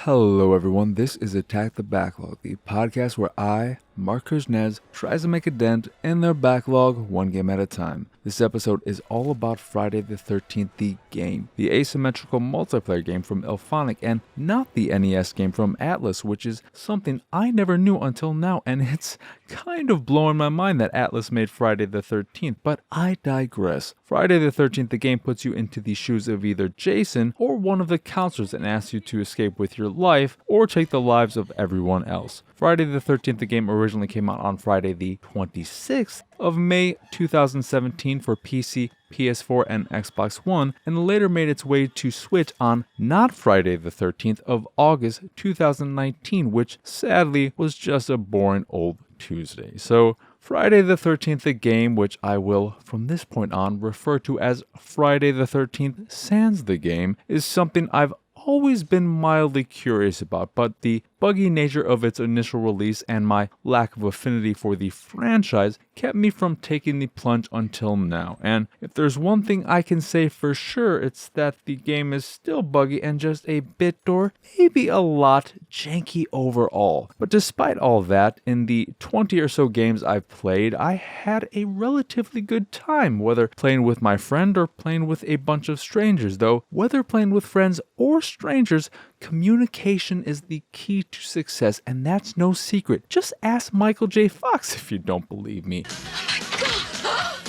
Hello everyone, this is Attack the Backlog, the podcast where I, Marc, tries to make a dent in their backlog one game at a time. This episode is all about Friday the 13th, the game, the asymmetrical multiplayer game from Illfonic, and not the NES game from Atlus, which is something I never knew until now, and it's kind of blowing my mind that Atlus made Friday the 13th, but I digress. Friday the 13th, the game puts you into the shoes of either Jason or one of the counselors and asks you to escape with your life or take the lives of everyone else. Friday the 13th, the game originally came out on Friday the 26th of May 2017 for PC, PS4, and Xbox One, and later made its way to Switch on not Friday the 13th of August 2019, which sadly was just a boring old Tuesday. So Friday the 13th, the game, which I will from this point on refer to as Friday the 13th sans the game, is something I've always been mildly curious about, but the buggy nature of its initial release and my lack of affinity for the franchise kept me from taking the plunge until now. And if there's one thing I can say for sure, it's that the game is still buggy and just a bit or maybe a lot janky overall. But despite all that, in the 20 or so games I've played, I had a relatively good time, whether playing with my friend or playing with a bunch of strangers, though whether playing with friends or strangers, communication is the key to success, and that's no secret. Just ask Michael J. Fox if you don't believe me.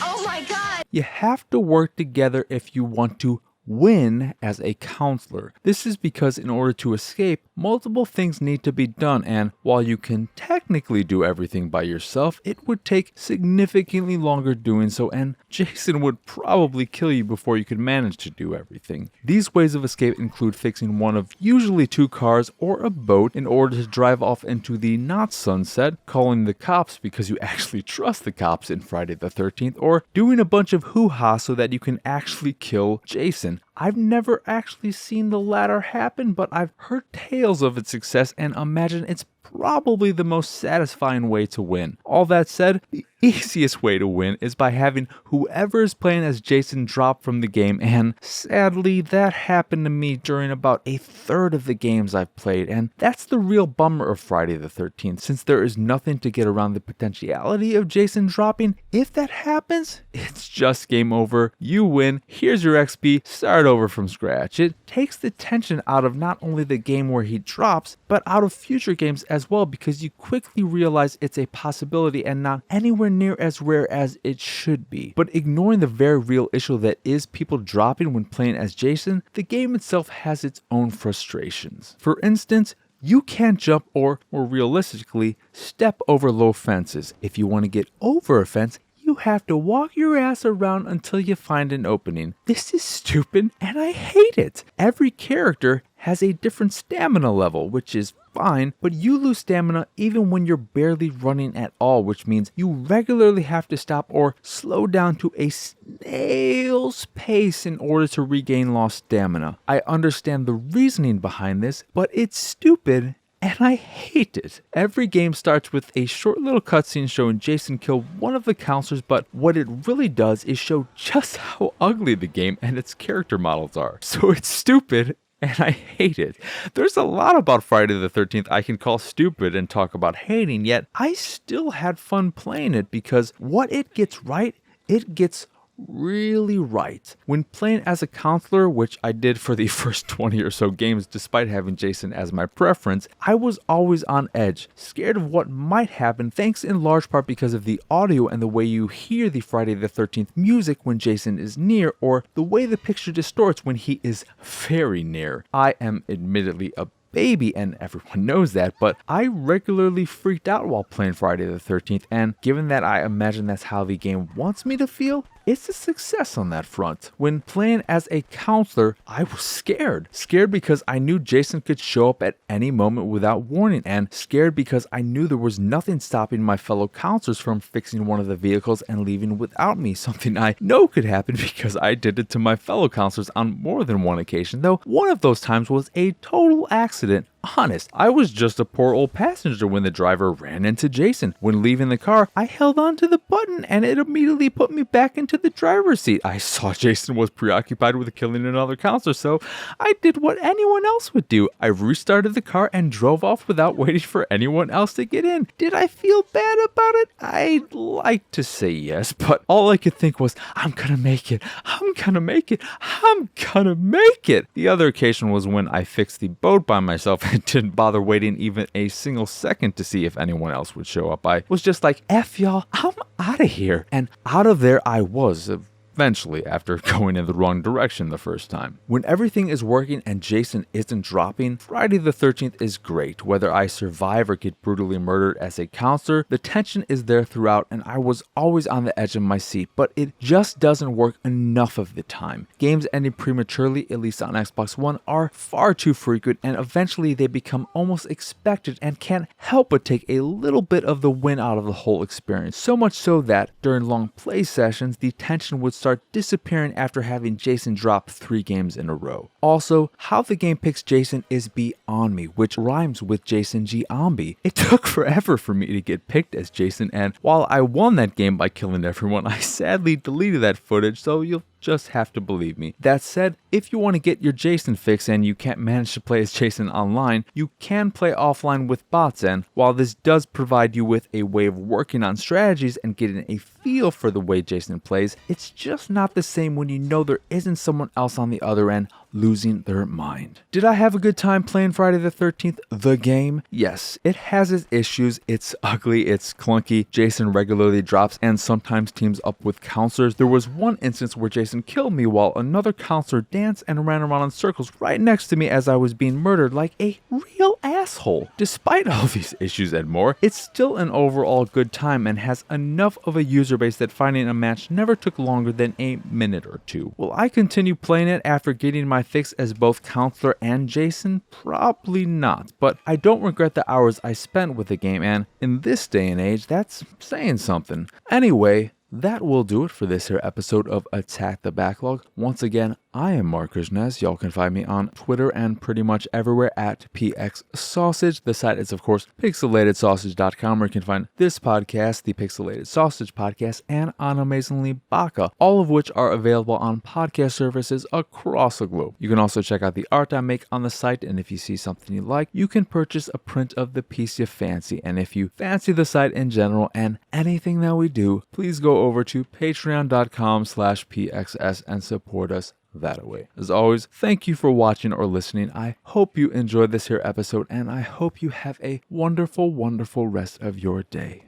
Oh my god! You have to work together if you want to win as a counselor. This is because in order to escape, multiple things need to be done, and while you can technically do everything by yourself, it would take significantly longer doing so, and Jason would probably kill you before you could manage to do everything. These ways of escape include fixing one of usually two cars or a boat in order to drive off into the not sunset, calling the cops because you actually trust the cops in Friday the 13th, or doing a bunch of hoo-ha so that you can actually kill Jason. I've never actually seen the latter happen, but I've heard tales of its success and imagine it's probably the most satisfying way to win. All that said, the easiest way to win is by having whoever is playing as Jason drop from the game, and sadly that happened to me during about a third of the games I've played, and that's the real bummer of Friday the 13th, since there is nothing to get around the potentiality of Jason dropping. If that happens, it's just game over, you win, here's your XP, start over from scratch. It takes the tension out of not only the game where he drops, but out of future games as well, because you quickly realize it's a possibility and not anywhere near as rare as it should be. But ignoring the very real issue that is people dropping when playing as Jason, the game itself has its own frustrations. For instance, you can't jump or, more realistically, step over low fences. If you want to get over a fence, you have to walk your ass around until you find an opening. This is stupid and I hate it. Every character has a different stamina level, which is fine, but you lose stamina even when you're barely running at all, which means you regularly have to stop or slow down to a snail's pace in order to regain lost stamina. I understand the reasoning behind this, but it's stupid and I hate it. Every game starts with a short little cutscene showing Jason kill one of the counselors, but what it really does is show just how ugly the game and its character models are. So it's stupid and I hate it. There's a lot about Friday the 13th I can call stupid and talk about hating, yet I still had fun playing it because what it gets right, it gets really right. When playing as a counselor, which I did for the first 20 or so games despite having Jason as my preference, I was always on edge, scared of what might happen, thanks in large part because of the audio and the way you hear the Friday the 13th music when Jason is near, or the way the picture distorts when he is very near. I am admittedly a baby and everyone knows that, but I regularly freaked out while playing Friday the 13th, and given that I imagine that's how the game wants me to feel, it's a success on that front. When playing as a counselor, I was scared. Scared because I knew Jason could show up at any moment without warning, and scared because I knew there was nothing stopping my fellow counselors from fixing one of the vehicles and leaving without me, something I know could happen because I did it to my fellow counselors on more than one occasion, though one of those times was a total accident honest. I was just a poor old passenger when the driver ran into Jason. When leaving the car, I held onto the button and it immediately put me back into the driver's seat. I saw Jason was preoccupied with killing another counselor, so I did what anyone else would do. I restarted the car and drove off without waiting for anyone else to get in. Did I feel bad about it? I'd like to say yes, but all I could think was, I'm gonna make it. I'm gonna make it. I'm gonna make it. The other occasion was when I fixed the boat by myself and didn't bother waiting even a single second to see if anyone else would show up. I was just like, F y'all, I'm out of here. And out of there I was. Eventually, after going in the wrong direction the first time. When everything is working and Jason isn't dropping, Friday the 13th is great. Whether I survive or get brutally murdered as a counselor, the tension is there throughout and I was always on the edge of my seat, but it just doesn't work enough of the time. Games ending prematurely, at least on Xbox One, are far too frequent and eventually they become almost expected and can't help but take a little bit of the win out of the whole experience. So much so that during long play sessions, the tension would start disappearing after having Jason drop 3 games in a row. Also, how the game picks Jason is beyond me, which rhymes with Jason Giambi. It took forever for me to get picked as Jason, and while I won that game by killing everyone, I sadly deleted that footage, so you'll just have to believe me. That said, if you want to get your Jason fix and you can't manage to play as Jason online, you can play offline with bots, and while this does provide you with a way of working on strategies and getting a feel for the way Jason plays, it's just not the same when you know there isn't someone else on the other end losing their mind. Did I have a good time playing Friday the 13th, the game? Yes, it has its issues, it's ugly, it's clunky, Jason regularly drops and sometimes teams up with counselors. There was one instance where Jason killed me while another counselor danced and ran around in circles right next to me as I was being murdered like a real asshole. Despite all these issues and more, it's still an overall good time and has enough of a user base that finding a match never took longer than a minute or two. Will I continue playing it after getting my fix as both counselor and Jason? Probably not, but I don't regret the hours I spent with the game, and in this day and age, that's saying something. Anyway, that will do it for this here episode of Attack the Backlog. Once again, I am Marc. Y'all can find me on Twitter and pretty much everywhere at PXSausage. The site is, of course, pixelatedsausage.com, where you can find this podcast, the Pixelated Sausage Podcast, and On Amazingly Baka, all of which are available on podcast services across the globe. You can also check out the art I make on the site, and if you see something you like, you can purchase a print of the piece you fancy. And if you fancy the site in general and anything that we do, please go over to patreon.com/PXS and support us that way. As always, thank you for watching or listening. I hope you enjoyed this here episode, and I hope you have a wonderful, wonderful rest of your day.